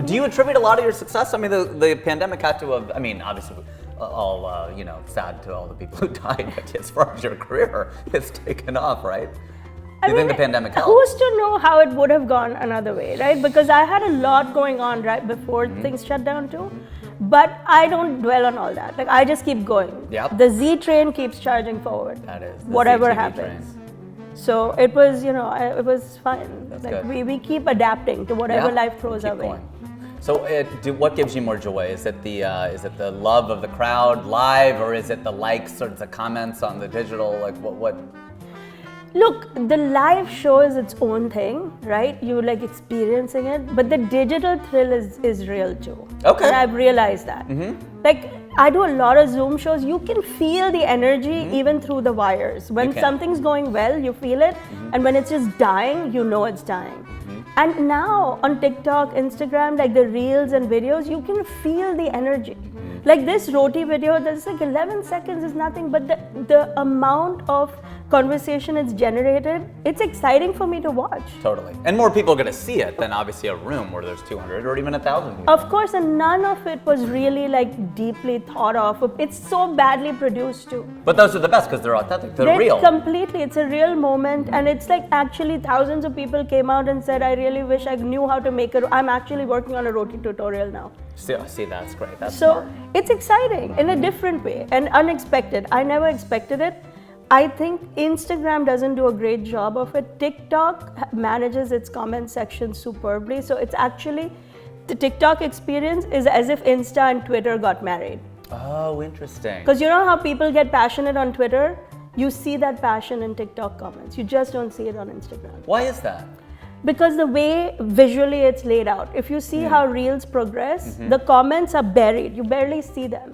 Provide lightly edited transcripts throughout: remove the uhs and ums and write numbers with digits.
Do you attribute a lot of your success? I mean, the pandemic had to have, I mean, obviously, all, sad to all the people who died, but as far as your career, it's taken off, right? Do you think the pandemic helped? Who's to know how it would have gone another way, right? Because I had a lot going on right before things shut down too. But I don't dwell on all that. Like, I just keep going. Yep. The Z train keeps charging forward. That is. Whatever ZTV happens. Train. So it was, it was fun. That's like good. we keep adapting to whatever life throws our way. So, what gives you more joy? Is it the love of the crowd live, or is it the likes or the comments on the digital? Like what? Look, the live show is its own thing, right? You like experiencing it, but the digital thrill is real too. Okay. And I've realized that. Like, I do a lot of Zoom shows. You can feel the energy even through the wires. When something's going well, you feel it. And when it's just dying, you know it's dying. And now on TikTok, Instagram, like the reels and videos, you can feel the energy. Like this roti video, that's like 11 seconds is nothing, but the amount of conversation it's generated, it's exciting for me to watch. Totally. And more people are going to see it than obviously a room where there's 200 or even 1,000 people. Of course, and none of it was really like deeply thought of. It's so badly produced too. But those are the best because they're authentic, they're real. Completely, it's a real moment, and it's like actually thousands of people came out and said, I really wish I knew how to make it. I'm actually working on a roti tutorial now. See, that's great. That's so smart. It's exciting in a different way and unexpected. I never expected it. I think Instagram doesn't do a great job of it. TikTok manages its comment section superbly. So it's actually, the TikTok experience is as if Insta and Twitter got married. Oh, interesting. Because you know how people get passionate on Twitter? You see that passion in TikTok comments. You just don't see it on Instagram. Why is that? Because the way visually it's laid out. If you see how reels progress, the comments are buried. You barely see them.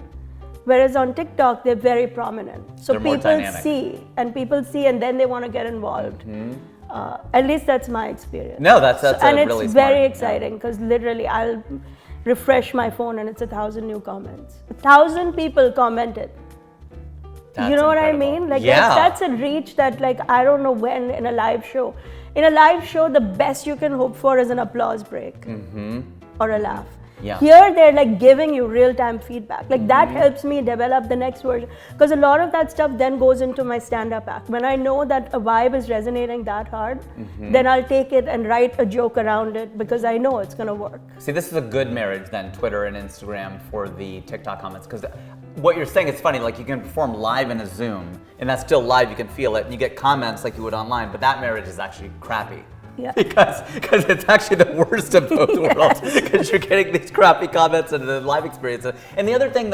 Whereas on TikTok, they're very prominent. So people see, and then they want to get involved. At least that's my experience. No, that's and really it's smart. very exciting because literally I'll refresh my phone and it's 1,000 new comments. 1,000 people commented. That's you know what incredible. I mean? Like that's a reach that like I don't know when in a live show. In a live show, the best you can hope for is an applause break or a laugh. Yeah. Here, they're like giving you real-time feedback. Like that helps me develop the next version. Because a lot of that stuff then goes into my stand-up act. When I know that a vibe is resonating that hard, then I'll take it and write a joke around it because I know it's going to work. See, this is a good marriage then, Twitter and Instagram for the TikTok comments. Because what you're saying is funny, like you can perform live in a Zoom, and that's still live, you can feel it, and you get comments like you would online, but that marriage is actually crappy. Yeah. Because it's actually the worst of both worlds. Because you're getting these crappy comments and the live experience. And the other thing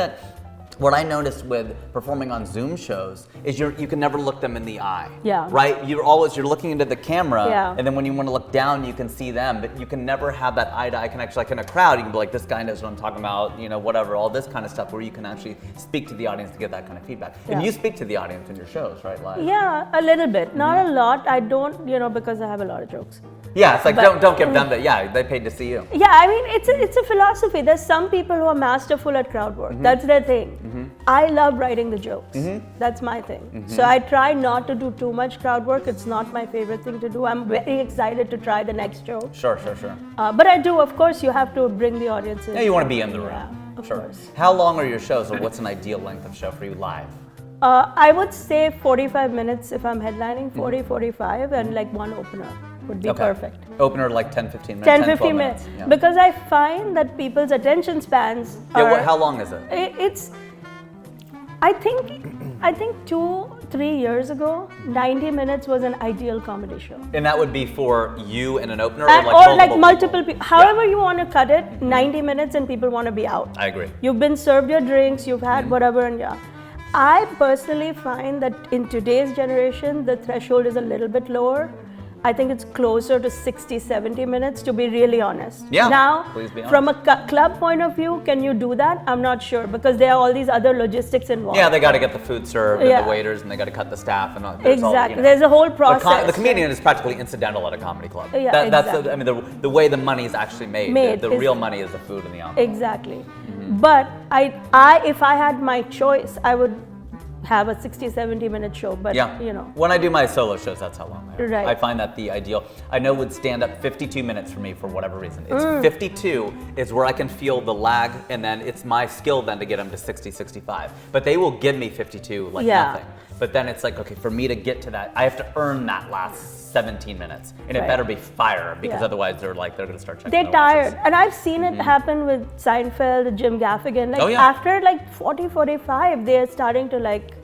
what I noticed with performing on Zoom shows is you can never look them in the eye. Yeah. Right? You're looking into the camera, and then when you want to look down, you can see them, but you can never have that eye-to-eye connection. Like in a crowd, you can be like, this guy knows what I'm talking about, whatever, all this kind of stuff, where you can actually speak to the audience to get that kind of feedback. Yeah. And you speak to the audience in your shows, right, live? Yeah, a little bit. Not a lot. I don't, because I have a lot of jokes. Yeah, it's like, don't give them they paid to see you. Yeah, I mean, it's a philosophy. There's some people who are masterful at crowd work. That's their thing. I love writing the jokes. That's my thing. So I try not to do too much crowd work. It's not my favorite thing to do. I'm very excited to try the next show. Sure. But I do, of course, you have to bring the audience in. Yeah, you want to be in the room. Yeah, of course. How long are your shows, or what's an ideal length of show for you live? I would say 45 minutes if I'm headlining, 45, and like one opener would be perfect. Opener like 10, 15 minutes? 10, 15 minutes. Yeah. Because I find that people's attention spans are... How long is it? It's... I think 2-3 years ago, 90 minutes was an ideal comedy show. And that would be for you and an opener, or multiple people. However you want to cut it, 90 minutes and people want to be out. I agree. You've been served your drinks, you've had whatever, and I personally find that in today's generation, the threshold is a little bit lower. I think it's closer to 60-70 minutes, to be really honest. Yeah, now, please be honest. From a club point of view, can you do that? I'm not sure, because there are all these other logistics involved. Yeah, they got to get the food served and the waiters, and they got to cut the staff. And exactly. There's a whole process. The comedian is practically incidental at a comedy club. Yeah, exactly. That's the way the money is actually made. The real money is the food and the envelope. Exactly. But if I had my choice, I would have a 60, 70 minute show, but you know. When I do my solo shows, that's how long they are. Right. I find that the ideal. I know with stand-up, 52 minutes for me for whatever reason. It's 52 is where I can feel the lag, and then it's my skill then to get them to 60, 65. But they will give me 52 like nothing. But then it's like, okay, for me to get to that, I have to earn that last 17 minutes. And it better be fire, because otherwise they're going to start checking They're tired. And I've seen it happen with Seinfeld, Jim Gaffigan. Like after like 40, 45, they're starting to like,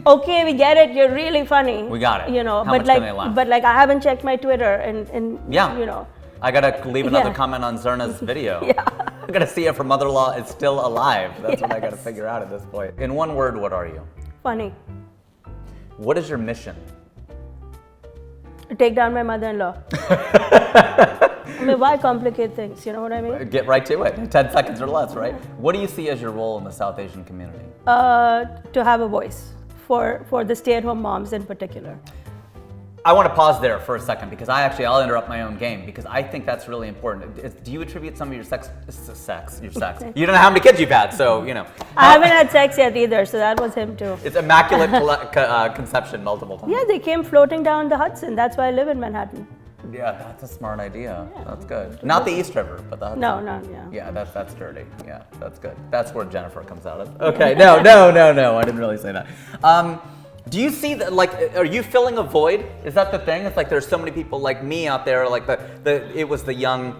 okay, we get it, you're really funny. We got it. You know, How but much like, can they laugh? but like I haven't checked my Twitter and you know. I gotta leave another comment on Zarna's video. I gotta see if her mother-in-law is still alive. That's what I gotta figure out at this point. In one word, what are you? Funny. What is your mission? Take down my mother-in-law. I mean, why complicate things? You know what I mean? Get right to it. 10 seconds or less, right? What do you see as your role in the South Asian community? To have a voice for the stay-at-home moms in particular. I want to pause there for a second, because I'll interrupt my own game, because I think that's really important. Do you attribute some of your sex? You don't know how many kids you've had, so you know. I haven't had sex yet either, so that was him too. It's immaculate conception multiple times. Yeah, they came floating down the Hudson. That's why I live in Manhattan. Yeah, that's a smart idea. Yeah. That's good. Not the East River, but the Hudson. No, Yeah, that's dirty. Yeah, that's good. That's where Jennifer comes out of. Okay, no, I didn't really say that. Do you see that, like, are you filling a void? Is that the thing? It's like there's so many people like me out there, like it was the young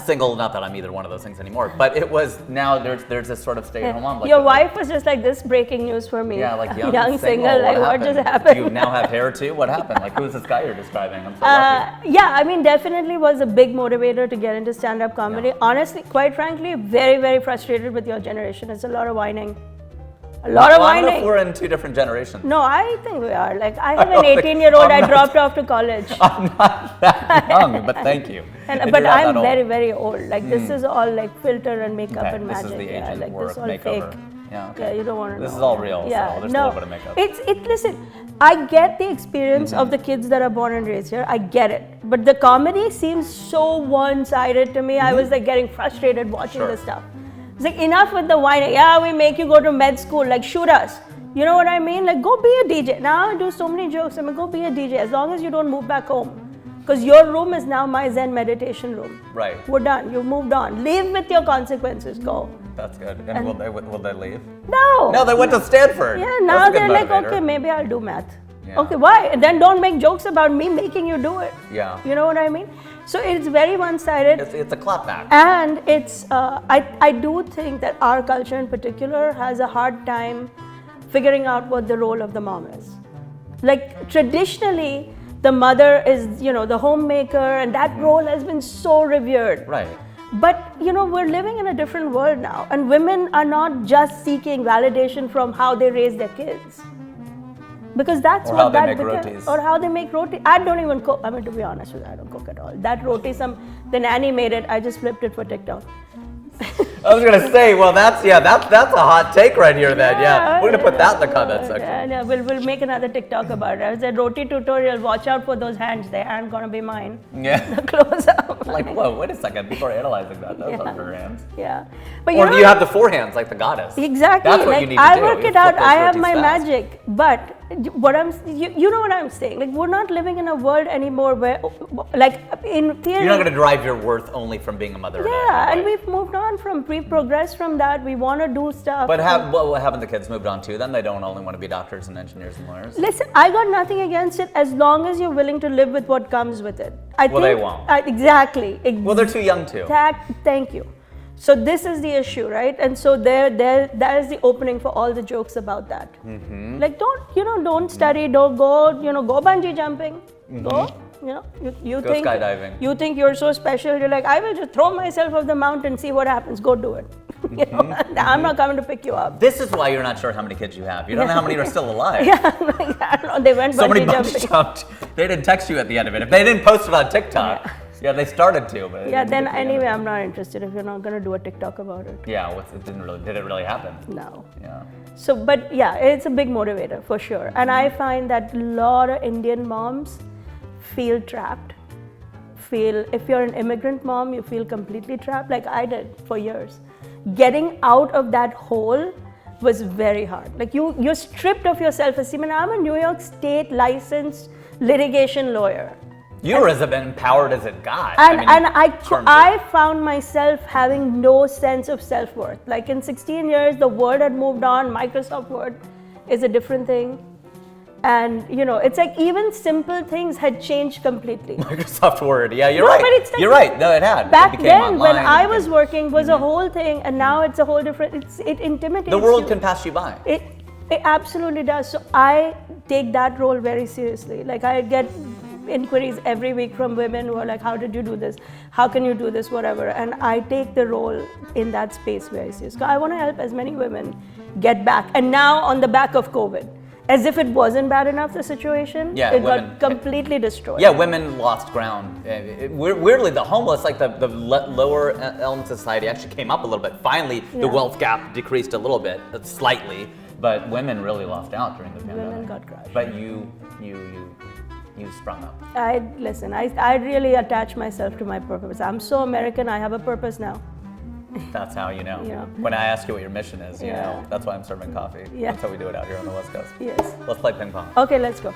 single, not that I'm either one of those things anymore, but it was, now there's this sort of stay-at-home mom. Like, your wife was just like, this breaking news for me. Yeah, like young single, like what just happened? Do you now have hair too? What happened? Like, who's this guy you're describing? I'm so lucky. Yeah, I mean, definitely was a big motivator to get into stand-up comedy. Yeah. Honestly, quite frankly, very, very frustrated with your generation. It's a lot of whining. I don't know if we're in two different generations. No, I think we are. Like, I have an 18-year-old, I dropped off to college. I'm not that young, but thank you. But I'm very, very old. Like, this is all like filter and makeup and magic. This is the agent like work, this all makeover. Fake. Yeah, okay. Yeah, you don't want to know. This is all real, so there's a little bit of makeup. Listen, I get the experience of the kids that are born and raised here. I get it. But the comedy seems so one-sided to me. I was like getting frustrated watching this stuff. It's like, enough with the whining. Yeah, we make you go to med school. Like, shoot us. You know what I mean? Like, go be a DJ. Now I do so many jokes. I mean, go be a DJ as long as you don't move back home. Because your room is now my Zen meditation room. Right. We're done. You moved on. Live with your consequences. Go. That's good. And will they leave? No. No, they went to Stanford. Yeah, now they're like, okay, maybe I'll do math. Yeah. Okay, why? And then don't make jokes about me making you do it. Yeah. You know what I mean? So it's very one-sided. It's a clapback. And it's, I do think that our culture in particular has a hard time figuring out what the role of the mom is. Like, traditionally, the mother is, you know, the homemaker, and that role has been so revered. Right. But, you know, we're living in a different world now, and women are not just seeking validation from how they raise their kids. Because that's or what how that they make rotis. Or how they make roti. I don't even cook. I mean, to be honest with you, I don't cook at all. That roti, the nanny made it. I just flipped it for TikTok. I was gonna say, well, that's a hot take right here. Then, we're gonna put that in the comment section. Yeah, we'll make another TikTok about it. I said roti tutorial. Watch out for those hands. They aren't gonna be mine. Yeah. The close up. Like, whoa, wait a second. People are analyzing that. Those aren't her hands. Yeah, but or do you have the forehands like the goddess? Exactly. That's what like, you need to I do. work it out. I have my magic, but you know what I'm saying? Like, we're not living in a world anymore where, like, in theory, you're not going to derive your worth only from being a mother. Yeah, and we've moved on we've progressed from that. We want to do stuff. But haven't the kids moved on too? Then they don't only want to be doctors and engineers and lawyers. Listen, I got nothing against it as long as you're willing to live with what comes with it. They won't. Exactly. Well, they're too young too. Thank you. So this is the issue, right? And so that is the opening for all the jokes about that. Mm-hmm. Like, don't study, don't go bungee jumping, go, you go think skydiving. You think you're so special. You're like, I will just throw myself off the mountain, see what happens. Go do it. I'm not coming to pick you up. This is why you're not sure how many kids you have. You don't know how many are still alive. Yeah, I don't know. They went somebody bungee jumped. They didn't text you at the end of it. If they didn't post it on TikTok. Yeah, they started to, but then anyway, I'm not interested if you're not gonna do a TikTok about it. Yeah, did it really happen? No. Yeah. So, but yeah, it's a big motivator for sure, and I find that a lot of Indian moms feel trapped. If you're an immigrant mom, you feel completely trapped, like I did for years. Getting out of that hole was very hard. Like you're stripped of your self-esteem, and I'm a New York State licensed litigation lawyer. You were as empowered as it got. And I found myself having no sense of self-worth. Like in 16 years, the Word had moved on. Microsoft Word is a different thing. And it's like even simple things had changed completely. Microsoft Word, yeah, you're right. But it's like, you're right. No, it had. Back then, when I was working, was a whole thing, and now it's a whole different. It intimidates. The world can pass you by. It absolutely does. So I take that role very seriously. Like I get inquiries every week from women who are like, "How did you do this? How can you do this? Whatever." And I take the role in that space very seriously. I want to help as many women get back. And now on the back of COVID. As if it wasn't bad enough, the situation, it got completely destroyed. Yeah, women lost ground. Weirdly, the homeless, like the lower elements of society actually came up a little bit. Finally, the wealth gap decreased a little bit, slightly, but women really lost out during the pandemic. Women got crushed. But you sprung up. I really attach myself to my purpose. I'm so American, I have a purpose now. That's how you know. Yeah. When I ask you what your mission is, you know, that's why I'm serving coffee. Yeah. That's how we do it out here on the West Coast. Yes. Let's play ping pong. Okay, let's go.